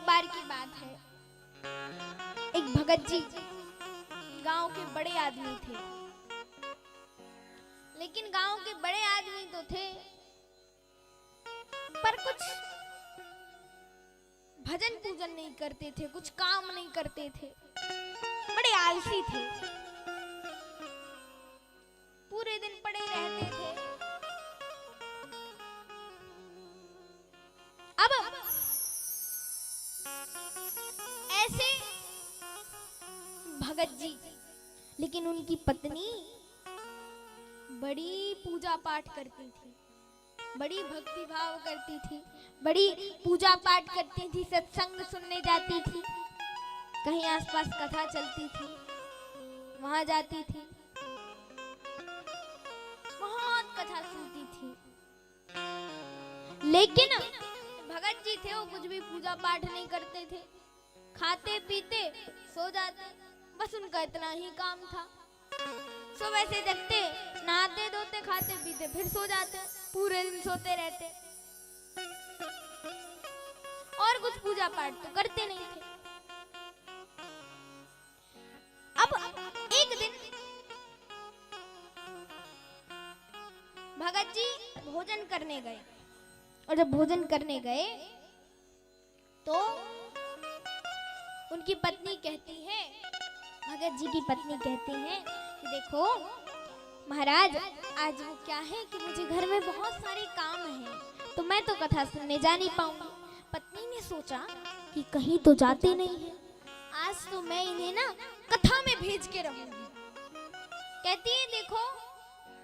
बार की बात है, एक भगत जी गांव के बड़े आदमी थे। लेकिन गांव के बड़े आदमी तो थे, पर कुछ भजन पूजन नहीं करते थे, कुछ काम नहीं करते थे, बड़े आलसी थे, पूरे दिन पड़े रहते थे। अब ऐसे भगत जी, लेकिन उनकी पत्नी बड़ी पूजा पाठ करती थी, बड़ी भक्ति भाव करती थी, बड़ी पूजा पाठ करती थी, सत्संग सुनने जाती थी, कहीं आसपास कथा चलती थी वहां जाती थी, बहुत कथा सुनती थी। लेकिन भगत जी थे, वो कुछ भी पूजा पाठ नहीं करते थे, खाते पीते सो जाते, बस उनका इतना ही काम था। सुबह से जगते, नहाते धोते, खाते पीते, फिर सो जाते, पूरे दिन सोते रहते और कुछ पूजा पाठ तो करते नहीं थे। अब एक दिन भगत जी भोजन करने गए, और जब भोजन करने गए तो उनकी पत्नी कहती है, भगत जी की पत्नी कहती है कि देखो महाराज, आज वो क्या है कि मुझे घर में बहुत सारे काम हैं, तो मैं तो कथा सुनने जा नहीं पाऊंगी। पत्नी ने सोचा कि कहीं तो जाते नहीं हैं, आज तो मैं इन्हें ना कथा में भेज के रहूंगी। कहती है देखो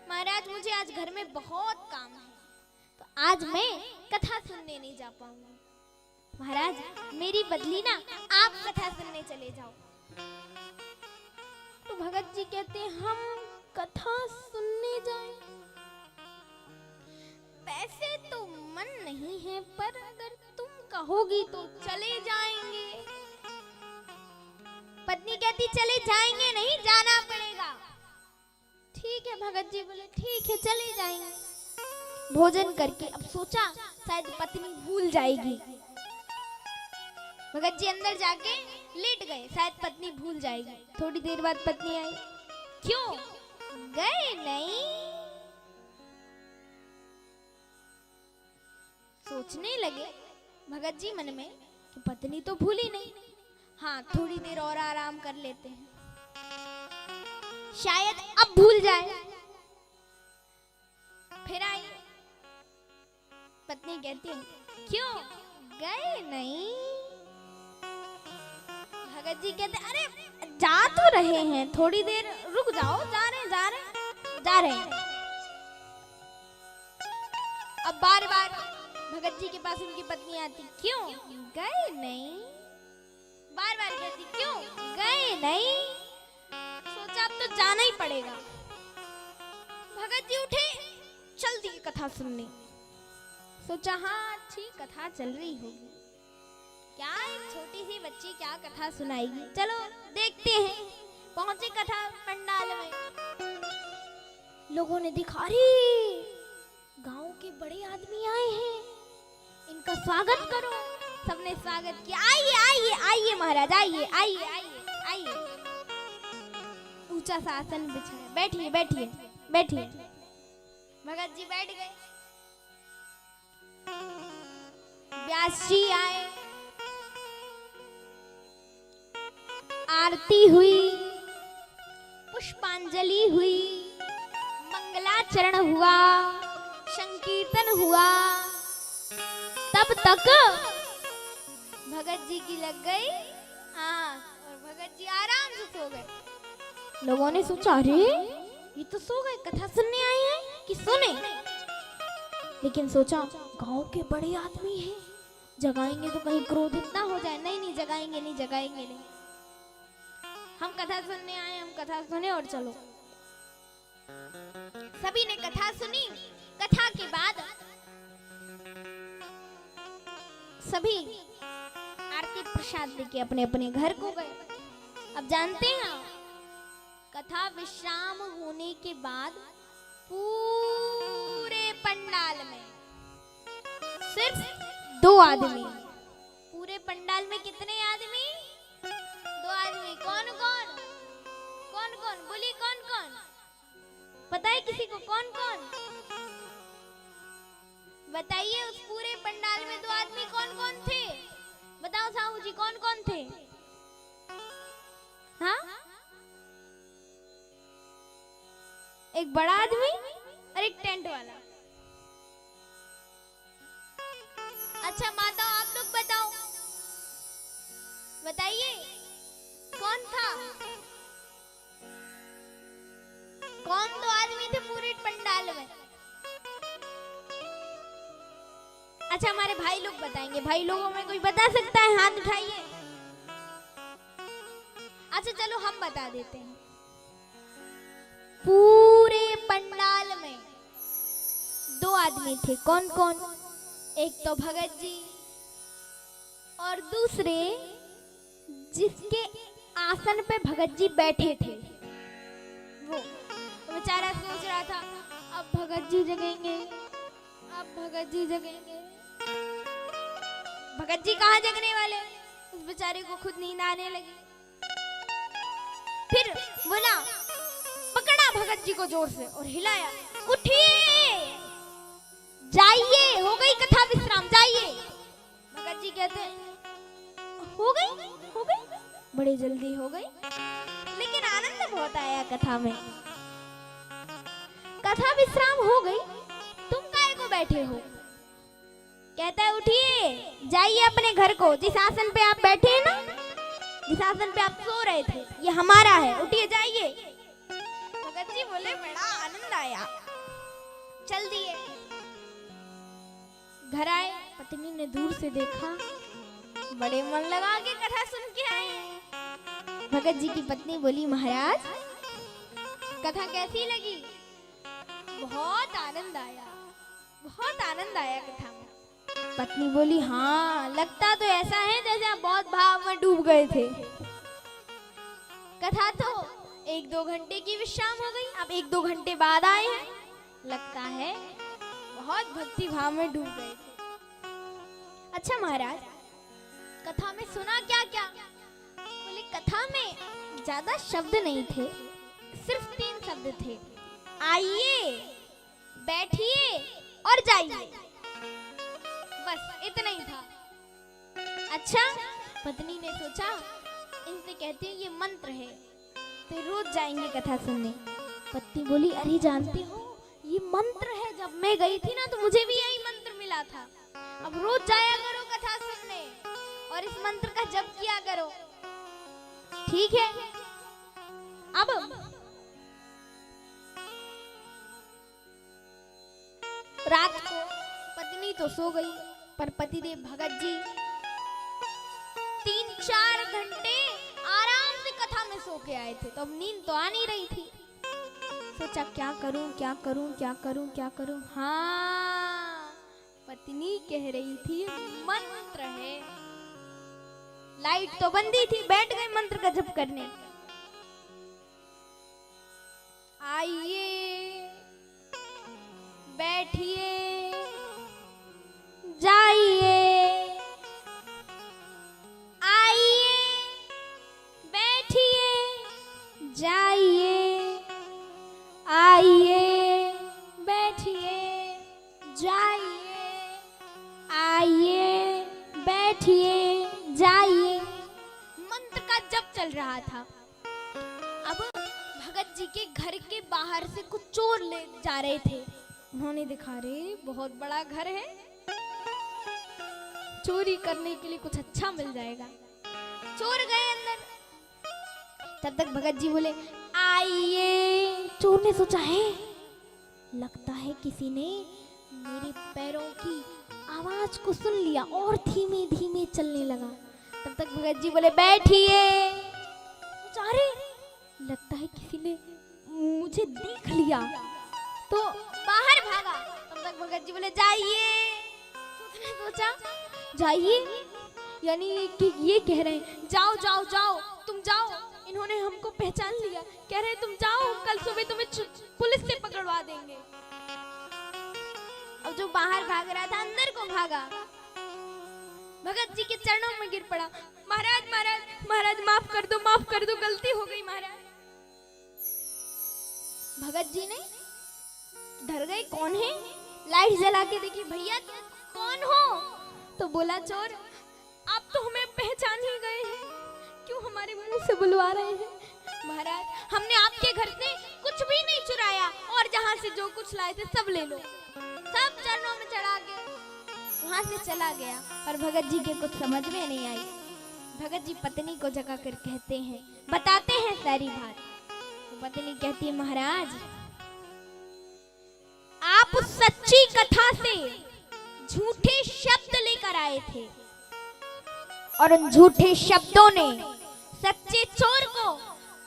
महाराज, मुझे आज घर में बहुत काम है, तो आज मैं कथा सुनने नहीं जा पाऊंगी। महाराज मेरी बदली ना आप कथा सुनने चले जाओ। तो भगत जी कहते हैं हम कथा सुनने जाएं? वैसे तो मन नहीं है, पर अगर तुम कहोगी तो चले जाएंगे। पत्नी कहती चले जाएंगे नहीं, जाना पड़ेगा। ठीक है भगत जी बोले ठीक है चले जाएंगे। भोजन करके अब सोचा शायद पत्नी भूल जाएगी, भगत जी अंदर जाके लेट गए, शायद पत्नी भूल जाएगी। थोड़ी देर बाद पत्नी आई, क्यों गए नहीं? सोचने लगे भगत जी मन में कि पत्नी तो भूली नहीं, हाँ थोड़ी देर और आराम कर लेते हैं, शायद अब भूल जाए। फिर आई, पत्नी कहती है क्यों गए नहीं? भगत जी कहते अरे जा तो रहे हैं, थोड़ी देर रुक जाओ, जा रहे हैं। अब बार बार भगत जी के पास उनकी पत्नी आती, क्यों गए नहीं? बार बार कहती क्यों गए नहीं? सोचा अब तो जाना ही पड़ेगा। भगत जी उठे, चल दी कथा सुनने। सोचा हाँ अच्छी कथा चल रही होगी, क्या एक छोटी सी बच्ची क्या कथा सुनाएगी, चलो देखते हैं। पहुंचे कथा पंडाल में, लोगों ने देखा अरे गांव के बड़े आदमी आए हैं, इनका स्वागत करो। सबने स्वागत किया, आइए आइए आइए महाराज, आइए आइए आइए आइए। ऊंचा सा आसन बिछाया, बैठिए बैठिए बैठिए। भगत जी बैठ गए। व्यास जी आए, आरती हुई, पुष्पांजलि हुई, मंगलाचरण हुआ, संकीर्तन हुआ। तब तक भगत जी की लग गई आँख और भगत जी आराम से सो गए। लोगों ने सोचा अरे ये तो सो गए, कथा सुनने आए हैं कि सोने? लेकिन सोचा गांव के बड़े आदमी हैं, जगाएंगे तो कहीं क्रोधित ना हो जाए। नहीं जगाएंगे नहीं, हम कथा सुनने आए, हम कथा सुने और चलो। सभी ने कथा सुनी। कथा के बाद सभी आरती प्रसाद लेके अपने अपने घर को गए। अब जानते हैं कथा विश्राम होने के बाद पूरे पंडाल में सिर्फ 2 आदमी, पूरे पंडाल में कितने आदमी? 2 आदमी। कौन कौन? कौन कौन? बोलिए कौन कौन? पता है किसी को कौन कौन? बताइए उस पूरे पंडाल में 2 आदमी कौन कौन थे? बताओ साहू जी कौन कौन थे? हाँ, एक बड़ा आदमी और एक टेंट वाला। अच्छा माता आप लोग बताओ, बताइए कौन था? कौन 2 आदमी थे पूरे पंडाल में? अच्छा हमारे भाई लोग बताएंगे। भाई लोगों में कोई बता सकता है? हाथ उठाइए। अच्छा चलो हम बता देते हैं। पूरे पंडाल में 2 आदमी थे। कौन कौन? एक तो भगत जी और दूसरे जिसके आसन पे भगत जी बैठे थे वो। तो बेचारा सोच रहा था अब भगत जी जगेंगे, अब भगत जी जगेंगे। भगत जी कहाँ जगने वाले? उस बेचारे को खुद नींद आने लगी। फिर बोला, पकड़ा भगत जी को जोर से और हिलाया, उठिए जाइए, हो गई कथा विश्राम, जाइए। भगत जी कहते हैं हो गई, हो गई, बड़ी जल्दी हो गई, लेकिन आनंद बहुत आया कथा में। कथा विश्राम हो गई, तुम काहे को बैठे हो? कहता है उठिए जाइए अपने घर को, जिस आसन पे आप बैठे हैं ना, जिस आसन पे आप सो रहे थे, ये हमारा है, उठिए जाइए। भगत जी बोले बड़ा आनंद आया, चल दिए। घर आए, पत्नी ने दूर से देखा, बड़े मन लगा के कथा सुन के आए। भगत जी की पत्नी बोली महाराज कथा कैसी लगी? बहुत आनंद आया, बहुत आनंद आया कथा में। पत्नी बोली हाँ लगता तो ऐसा है जैसे आप बहुत भाव में डूब गए थे। कथा तो 1-2 घंटे की विश्राम हो गई, अब 1-2 घंटे बाद आए हैं, लगता है बहुत भक्ति भाव में डूब गए थे। अच्छा महाराज कथा में सुना क्या क्या? बोले कथा में ज्यादा शब्द नहीं थे, सिर्फ 3 शब्द थे, आइए, बैठिए और जाइए, बस इतना ही था। अच्छा पत्नी ने सोचा इनसे कहते हैं ये मंत्र है, तो रोज जाएंगे कथा सुनने। पत्नी बोली अरे जानती हो ये मंत्र है, जब मैं गई थी ना तो मुझे भी यही मंत्र मिला था, अब रोज जाया करो कथा सुनने और इस मंत्र का जप किया करो, ठीक है? अब रात को पत्नी तो सो गई, पर पतिदेव भगत जी 3-4 घंटे आराम से कथा में सो के आए थे, तो अब नींद तो आ नहीं रही थी। सोचा क्या करूं क्या करूं क्या करूं क्या करूं। हाँ पत्नी कह रही थी मंत्र है, लाइट तो बंदी थी, बैठ गए मंत्र का जप करने। आइए, बैठिए, जाइए, आइए, बैठिए, जाइए, आइए, बैठिए, जाइए, आइए, बैठिए, जाइए। मंत्र का जप चल रहा था। अब भगत जी के घर के बाहर से कुछ चोर ले जा रहे थे। उन्होंने देखा रे बहुत बड़ा घर है, चोरी करने के लिए कुछ अच्छा मिल जाएगा। चोर गए अंदर, तब तक भगत जी बोले आइए। चोर ने सोचा है लगता है किसी ने मेरे पैरों की आवाज को सुन लिया और धीमे धीमे चलने लगा। तब तक भगत जी बोले बैठिए। अरे लगता है किसी ने मुझे देख लिया, तो बाहर भागा। तब तक भगत जी बोले जाइए। उसने सोचा जाइए यानी कि ये कह रहे हैं जाओ जाओ जाओ तुम जाओ, इन्होंने हमको पहचान लिया, कह रहे तुम जाओ, कल सुबह तुम्हें पुलिस से पकड़वा देंगे। अब जो बाहर भाग रहा था अंदर को भागा, भगत जी के चरणों में गिर पड़ा। महाराज माफ कर दो, गलती हो गई महाराज। भगत जी ने डर गए, कौन है? लाइट जला के देखी, भैया कौन हो? तो बोला चोर, आप तो हमें पहचान ही गए हैं, क्यों हमारे मुंह से बुलवा रहे हैं? महाराज, हमने आपके घर से कुछ भी नहीं चुराया, और जहाँ से जो कुछ लाए थे सब ले लो। सब चरणों में चढ़ा के वहां से चला गया। और भगत जी के कुछ समझ में नहीं आई। भगत जी पत्नी को जगा कर कहते हैं, बताते हैं सारी बात। तो पत्नी कहती है, महाराज आप उस सच्ची कथा से झूठे शब्द लेकर आए थे, और उन झूठे शब्दों ने सच्चे चोर को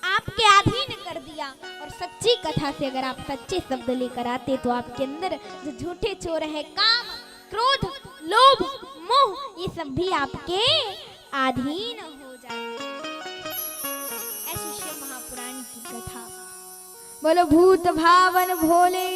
आपके अधीन कर दिया। और सच्ची कथा से अगर आप सच्चे शब्द लेकर आते तो आपके अंदर जो झूठे चोर है, काम, क्रोध, लोभ, मोह, ये सब भी आपके अधीन हो जाते। ऐसी शिव महापुराण की कथा। बोलो भूत भावन भोले